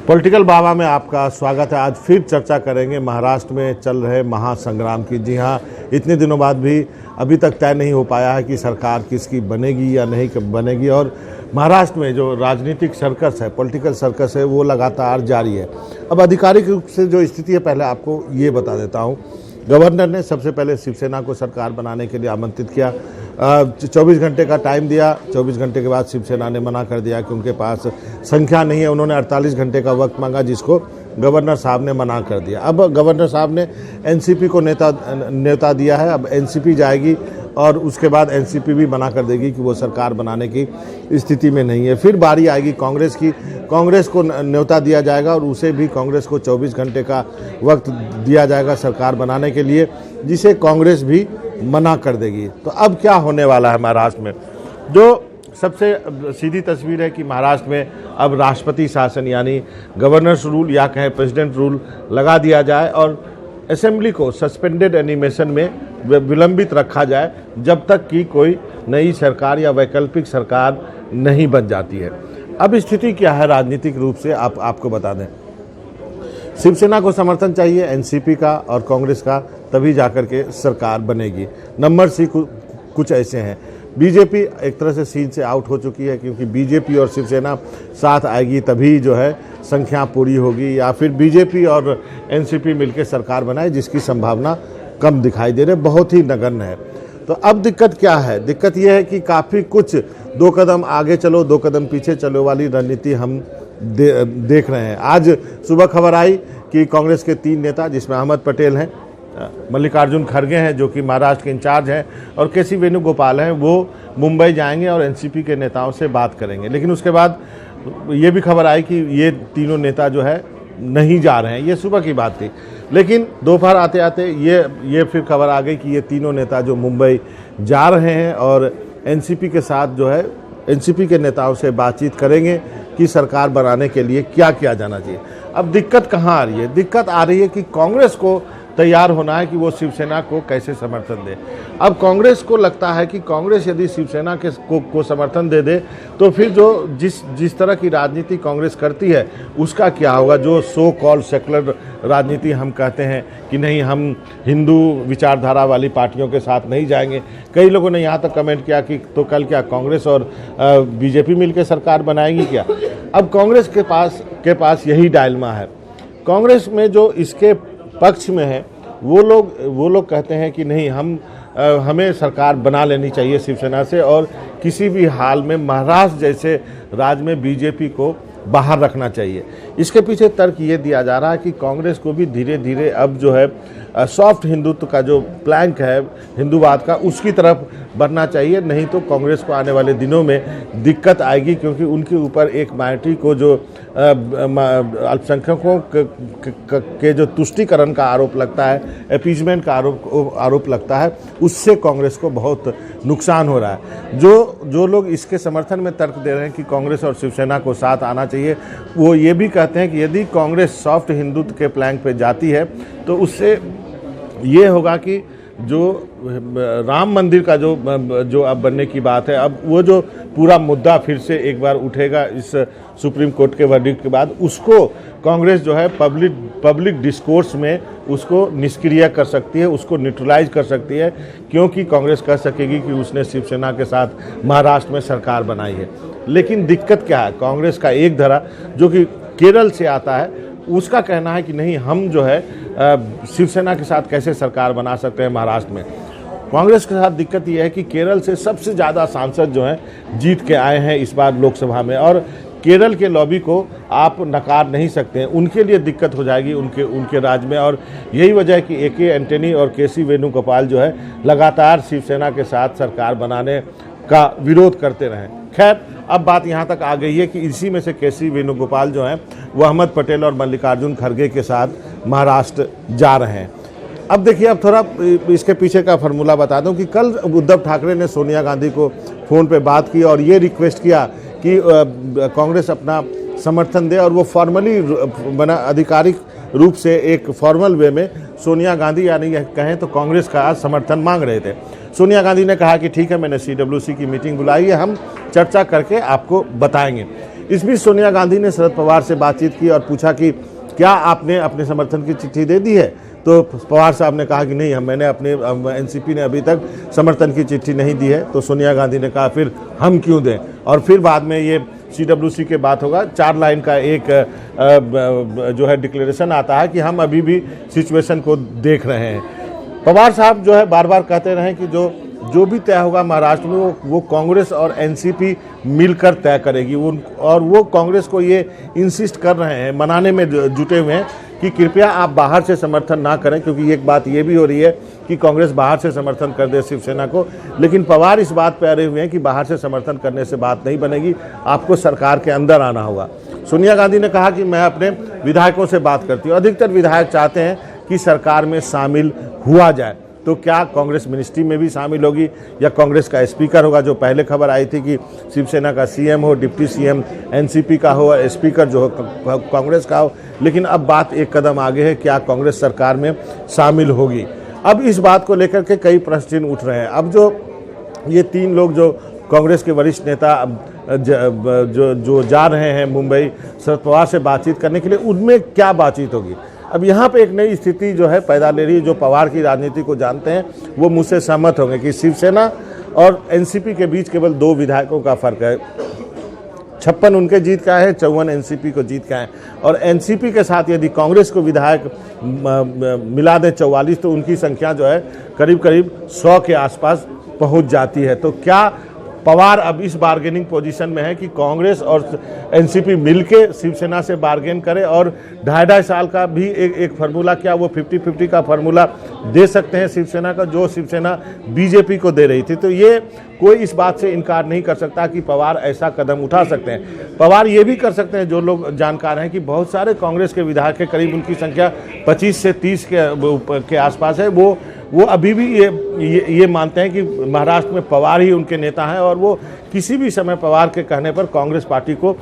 Political बाबा में आपका स्वागत है। आज फिर चर्चा करेंगे महाराष्ट्र में चल रहे महासंग्राम की। जी हाँ, इतने दिनों बाद भी अभी तक तय नहीं हो पाया है कि सरकार किसकी बनेगी या नहीं बनेगी, और महाराष्ट्र में जो राजनीतिक सर्कस है, पॉलिटिकल सर्कस है, वो लगातार जारी है। अब आधिकारिक रूप से जो स्थिति है, पहले आपको ये बता देता हूँ। गवर्नर ने सबसे पहले शिवसेना को सरकार बनाने के लिए आमंत्रित किया। 24 घंटे का टाइम दिया। 24 घंटे के बाद शिवसेना ने मना कर दिया कि उनके पास संख्या नहीं है। उन्होंने 48 घंटे का वक्त मांगा, जिसको गवर्नर साहब ने मना कर दिया। अब गवर्नर साहब ने एनसीपी को न्योता दिया है। अब एनसीपी जाएगी और उसके बाद एनसीपी भी मना कर देगी कि वो सरकार बनाने की स्थिति में नहीं है। फिर बारी आएगी कांग्रेस की। कांग्रेस को न्योता दिया जाएगा और उसे भी कांग्रेस को 24 घंटे का वक्त दिया जाएगा सरकार बनाने के लिए, जिसे कांग्रेस भी मना कर देगी। तो अब क्या होने वाला है महाराष्ट्र में? जो सबसे सीधी तस्वीर है कि महाराष्ट्र में अब राष्ट्रपति शासन यानी गवर्नर्स रूल या कहें प्रेसिडेंट रूल लगा दिया जाए और असेंबली को सस्पेंडेड एनिमेशन में विलंबित रखा जाए जब तक कि कोई नई सरकार या वैकल्पिक सरकार नहीं बन जाती है। अब स्थिति क्या है राजनीतिक रूप से आपको बता दें। शिवसेना को समर्थन चाहिए एनसीपी का और कांग्रेस का, तभी जाकर के सरकार बनेगी। नंबर सी कुछ ऐसे हैं। बीजेपी एक तरह से सीन से आउट हो चुकी है, क्योंकि बीजेपी और शिवसेना साथ आएगी तभी जो है संख्या पूरी होगी, या फिर बीजेपी और एनसीपी मिलकर सरकार बनाए, जिसकी संभावना कम दिखाई दे रही, बहुत ही नगण्य है। तो अब दिक्कत क्या है? दिक्कत यह है कि काफ़ी कुछ 2 कदम आगे चलो 2 कदम पीछे चलो वाली रणनीति हम देख रहे हैं। आज सुबह खबर आई कि कांग्रेस के 3 नेता, जिसमें अहमद पटेल हैं, मल्लिकार्जुन खड़गे हैं जो कि महाराष्ट्र के इंचार्ज हैं, और केसी वेणुगोपाल हैं, वो मुंबई जाएंगे और एनसीपी के नेताओं से बात करेंगे। लेकिन उसके बाद ये भी खबर आई कि ये तीनों नेता जो है नहीं जा रहे हैं। ये सुबह की बात थी, लेकिन दोपहर आते आते ये फिर खबर आ गई कि ये तीनों नेता जो मुंबई जा रहे हैं और एनसीपी के साथ जो है एनसीपी के नेताओं से बातचीत करेंगे कि सरकार बनाने के लिए क्या किया जाना चाहिए। अब दिक्कत कहाँ आ रही है? दिक्कत आ रही है कि कांग्रेस को तैयार होना है कि वो शिवसेना को कैसे समर्थन दे। अब कांग्रेस को लगता है कि कांग्रेस यदि शिवसेना को समर्थन दे दे तो फिर जो जिस तरह की राजनीति कांग्रेस करती है उसका क्या होगा। जो सो कॉल सेकुलर राजनीति हम कहते हैं कि नहीं, हम हिंदू विचारधारा वाली पार्टियों के साथ नहीं जाएंगे। कई लोगों ने यहाँ तक कमेंट किया कि तो कल क्या कांग्रेस और बीजेपी मिलकर सरकार बनाएगी क्या? अब कांग्रेस के पास यही डायलेमा है। कांग्रेस में जो इसके पक्ष में है वो लोग कहते हैं कि नहीं, हमें सरकार बना लेनी चाहिए शिवसेना से, और किसी भी हाल में महाराष्ट्र जैसे राज्य में बीजेपी को बाहर रखना चाहिए। इसके पीछे तर्क ये दिया जा रहा है कि कांग्रेस को भी धीरे धीरे अब जो है सॉफ्ट हिंदुत्व का जो प्लैंक है हिंदूवाद का, उसकी तरफ बढ़ना चाहिए। नहीं तो कांग्रेस को आने वाले दिनों में दिक्कत आएगी, क्योंकि उनके ऊपर एक माइनॉरिटी को जो अल्पसंख्यकों के जो तुष्टीकरण का आरोप लगता है, अपीजमेंट का आरोप लगता है, उससे कांग्रेस को बहुत नुकसान हो रहा है। जो लोग इसके समर्थन में तर्क दे रहे हैं कि कांग्रेस और शिवसेना को साथ आना चाहिए, वो ये भी कहते हैं कि यदि कांग्रेस सॉफ्ट हिंदुत्व के प्लैंक पे जाती है तो उससे ये होगा कि जो राम मंदिर का जो अब बनने की बात है, अब वो जो पूरा मुद्दा फिर से एक बार उठेगा इस सुप्रीम कोर्ट के वर्डिक्ट के बाद, उसको कांग्रेस जो है पब्लिक डिस्कोर्स में उसको निष्क्रिय कर सकती है, उसको न्यूट्रलाइज कर सकती है, क्योंकि कांग्रेस कह सकेगी कि उसने शिवसेना के साथ महाराष्ट्र में सरकार बनाई है। लेकिन दिक्कत क्या है? कांग्रेस का एक धड़ा जो कि केरल से आता है, उसका कहना है कि नहीं, हम जो है शिवसेना के साथ कैसे सरकार बना सकते हैं महाराष्ट्र में। कांग्रेस के साथ दिक्कत यह है कि केरल से सबसे ज़्यादा सांसद जो हैं जीत के आए हैं इस बार लोकसभा में, और केरल के लॉबी को आप नकार नहीं सकते हैं। उनके लिए दिक्कत हो जाएगी उनके राज्य में, और यही वजह है कि ए.के. एंटनी और केसी वेणुगोपाल जो है लगातार शिवसेना के साथ सरकार बनाने का विरोध करते रहे। खैर, अब बात यहाँ तक आ गई है कि इसी में से केसी वेणुगोपाल जो हैं वो अहमद पटेल और मल्लिकार्जुन खड़गे के साथ महाराष्ट्र जा रहे हैं। अब देखिए, अब थोड़ा इसके पीछे का फार्मूला बता दूं कि कल उद्धव ठाकरे ने सोनिया गांधी को फ़ोन पे बात की और ये रिक्वेस्ट किया कि कांग्रेस अपना समर्थन दे, और वो फॉर्मली बना आधिकारिक रूप से एक फॉर्मल वे में सोनिया गांधी यानी कहें तो कांग्रेस का समर्थन मांग रहे थे। सोनिया गांधी ने कहा कि ठीक है, मैंने CWC की मीटिंग बुलाई है, हम चर्चा करके आपको बताएंगे। इस बीच सोनिया गांधी ने शरद पवार से बातचीत की और पूछा कि क्या आपने अपने समर्थन की चिट्ठी दे दी है। तो पवार साहब ने कहा कि नहीं, मैंने अपने एनसीपी ने अभी तक समर्थन की चिट्ठी नहीं दी है। तो सोनिया गांधी ने कहा फिर हम क्यों दें, और फिर बाद में ये CWC के बात होगा। 4 लाइन का एक जो है डिक्लेरेशन आता है कि हम अभी भी सिचुएशन को देख रहे हैं। पवार साहब जो है बार बार कहते रहे कि जो भी तय होगा महाराष्ट्र में वो कांग्रेस और एनसीपी मिलकर तय करेगी। और वो कांग्रेस को ये इंसिस्ट कर रहे हैं, मनाने में जुटे हुए हैं कि कृपया आप बाहर से समर्थन ना करें, क्योंकि एक बात ये भी हो रही है कि कांग्रेस बाहर से समर्थन कर दे शिवसेना को। लेकिन पवार इस बात पर अड़े हुए हैं कि बाहर से समर्थन करने से बात नहीं बनेगी, आपको सरकार के अंदर आना होगा। सोनिया गांधी ने कहा कि मैं अपने विधायकों से बात करती हूँ। अधिकतर विधायक चाहते हैं कि सरकार में शामिल हुआ जाए। तो क्या कांग्रेस मिनिस्ट्री में भी शामिल होगी या कांग्रेस का स्पीकर होगा? जो पहले खबर आई थी कि शिवसेना का सीएम हो, डिप्टी सीएम एनसीपी का हो और स्पीकर जो हो कांग्रेस का हो। लेकिन अब बात एक कदम आगे है, क्या कांग्रेस सरकार में शामिल होगी? अब इस बात को लेकर के कई प्रश्न चिन्ह उठ रहे हैं। अब जो ये 3 लोग जो कांग्रेस के वरिष्ठ नेता जो जा रहे हैं मुंबई शरद पवार से बातचीत करने के लिए, उनमें क्या बातचीत होगी? अब यहाँ पे एक नई स्थिति जो है पैदा ले रही है। जो पवार की राजनीति को जानते हैं वो मुझसे सहमत होंगे कि शिवसेना और एनसीपी के बीच केवल 2 विधायकों का फर्क है। 56 उनके जीत का है, 54 एनसीपी को जीत का है। और एनसीपी के साथ यदि कांग्रेस को विधायक मिला दें 44, तो उनकी संख्या जो है करीब करीब 100 के आसपास पहुँच जाती है। तो क्या पवार अब इस बार्गेनिंग पोजीशन में है कि कांग्रेस और एनसीपी मिलके शिवसेना से बार्गेन करे और 2.5 साल का भी एक फार्मूला, क्या वो 50-50 का फार्मूला दे सकते हैं शिवसेना का, जो शिवसेना बीजेपी को दे रही थी? तो ये कोई इस बात से इनकार नहीं कर सकता कि पवार ऐसा कदम उठा सकते हैं। पवार ये भी कर सकते हैं, जो लोग जानकार हैं, कि बहुत सारे कांग्रेस के विधायक के करीब उनकी संख्या 25 से 30 के आसपास है। वो अभी भी ये मानते हैं कि महाराष्ट्र में पवार ही उनके नेता हैं और वो किसी भी समय पवार के कहने पर कांग्रेस पार्टी को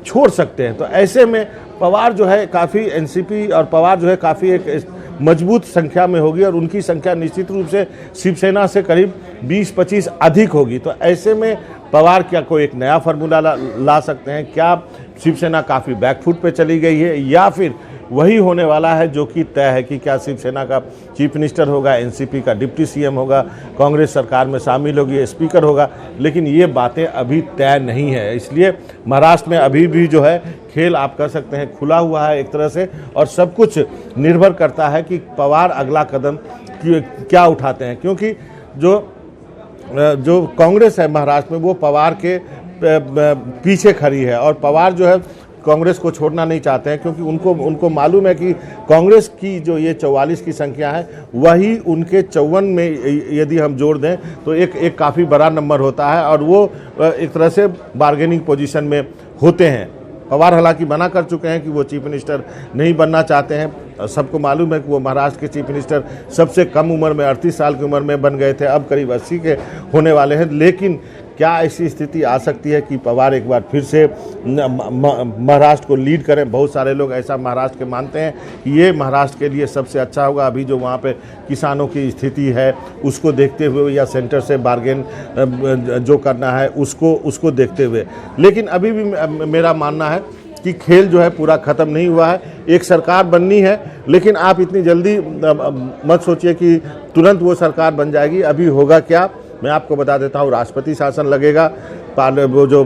छोड़ सकते हैं। तो ऐसे में पवार जो है काफ़ी, एनसीपी और पवार जो है काफ़ी एक मजबूत संख्या में होगी और उनकी संख्या निश्चित रूप से शिवसेना से करीब 20-25 अधिक होगी। तो ऐसे में पवार क्या कोई एक नया फार्मूला ला सकते हैं? क्या शिवसेना काफ़ी बैकफुट पे चली गई है, या फिर वही होने वाला है जो कि तय है कि क्या शिवसेना का चीफ मिनिस्टर होगा, एनसीपी का डिप्टी सीएम होगा, कांग्रेस सरकार में शामिल होगी, स्पीकर होगा? लेकिन ये बातें अभी तय नहीं है। इसलिए महाराष्ट्र में अभी भी जो है खेल आप कह सकते हैं खुला हुआ है एक तरह से, और सब कुछ निर्भर करता है कि पवार अगला कदम क्या उठाते हैं। क्योंकि जो कांग्रेस है महाराष्ट्र में वो पवार के पीछे खड़ी है और पवार जो है कांग्रेस को छोड़ना नहीं चाहते हैं, क्योंकि उनको मालूम है कि कांग्रेस की जो ये 44 की संख्या है वही उनके 54 में यदि हम जोड़ दें तो एक काफ़ी बड़ा नंबर होता है और वो एक तरह से बार्गेनिंग पोजीशन में होते हैं। पवार हालांकि मना कर चुके हैं कि वो चीफ मिनिस्टर नहीं बनना चाहते हैं। सबको मालूम है कि वो महाराष्ट्र के चीफ मिनिस्टर सबसे कम उम्र में 38 साल की उम्र में बन गए थे, अब करीब 80 के होने वाले हैं। लेकिन क्या ऐसी स्थिति आ सकती है कि पवार एक बार फिर से महाराष्ट्र को लीड करें? बहुत सारे लोग ऐसा महाराष्ट्र के मानते हैं कि ये महाराष्ट्र के लिए सबसे अच्छा होगा। अभी जो वहाँ पे किसानों की स्थिति है उसको देखते हुए, या सेंटर से बार्गेन जो करना है उसको देखते हुए। लेकिन अभी भी मेरा मानना है कि खेल जो है पूरा ख़त्म नहीं हुआ है। एक सरकार बननी है, लेकिन आप इतनी जल्दी मत सोचिए कि तुरंत वो सरकार बन जाएगी। अभी होगा क्या, मैं आपको बता देता हूँ। राष्ट्रपति शासन लगेगा, वो जो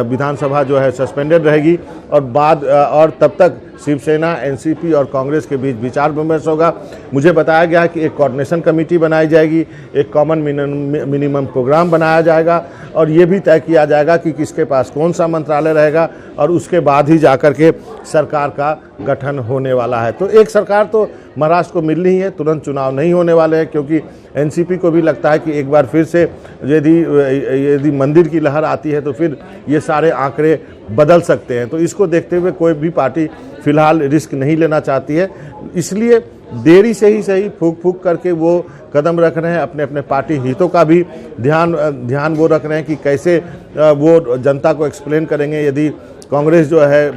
विधानसभा जो है सस्पेंडेड रहेगी, और तब तक शिवसेना, एनसीपी और कांग्रेस के बीच विचार विमर्श होगा। मुझे बताया गया है कि एक कोऑर्डिनेशन कमेटी बनाई जाएगी, एक कॉमन मिनिमम प्रोग्राम बनाया जाएगा और ये भी तय किया जाएगा कि किसके पास कौन सा मंत्रालय रहेगा, और उसके बाद ही जाकर के सरकार का गठन होने वाला है। तो एक सरकार तो महाराष्ट्र को मिलनी ही है, तुरंत चुनाव नहीं होने वाले हैं, क्योंकि एनसीपी को भी लगता है कि एक बार फिर से यदि मंदिर की लहर आती है तो फिर ये सारे आंकड़े बदल सकते हैं। तो इसको देखते हुए कोई भी पार्टी फिलहाल रिस्क नहीं लेना चाहती है, इसलिए देरी से ही सही फूक करके वो कदम रख रहे हैं। अपने अपने पार्टी हितों का भी ध्यान वो रख रहे हैं कि कैसे वो जनता को एक्सप्लेन करेंगे। यदि कांग्रेस जो है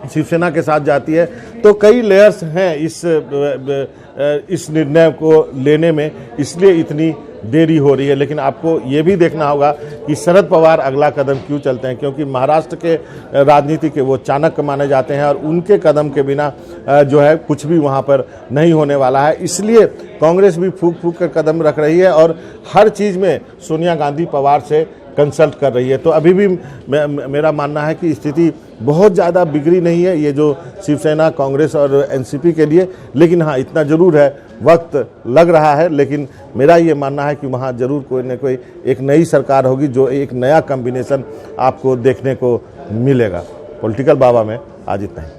शिवसेना के साथ जाती है तो कई लेयर्स हैं इस निर्णय को लेने में, इसलिए इतनी देरी हो रही है। लेकिन आपको ये भी देखना होगा कि शरद पवार अगला कदम क्यों चलते हैं, क्योंकि महाराष्ट्र के राजनीति के वो चाणक्य माने जाते हैं और उनके कदम के बिना जो है कुछ भी वहाँ पर नहीं होने वाला है। इसलिए कांग्रेस भी फूक फूक कर कदम रख रही है और हर चीज़ में सोनिया गांधी पवार से कंसल्ट कर रही है। तो अभी भी मेरा मानना है कि स्थिति बहुत ज़्यादा बिगड़ी नहीं है ये जो शिवसेना, कांग्रेस और एनसीपी के लिए। लेकिन हाँ, इतना ज़रूर है, वक्त लग रहा है, लेकिन मेरा ये मानना है कि वहाँ ज़रूर कोई न कोई एक नई सरकार होगी, जो एक नया कॉम्बिनेशन आपको देखने को मिलेगा। पॉलिटिकल बाबा में आज इतना ही।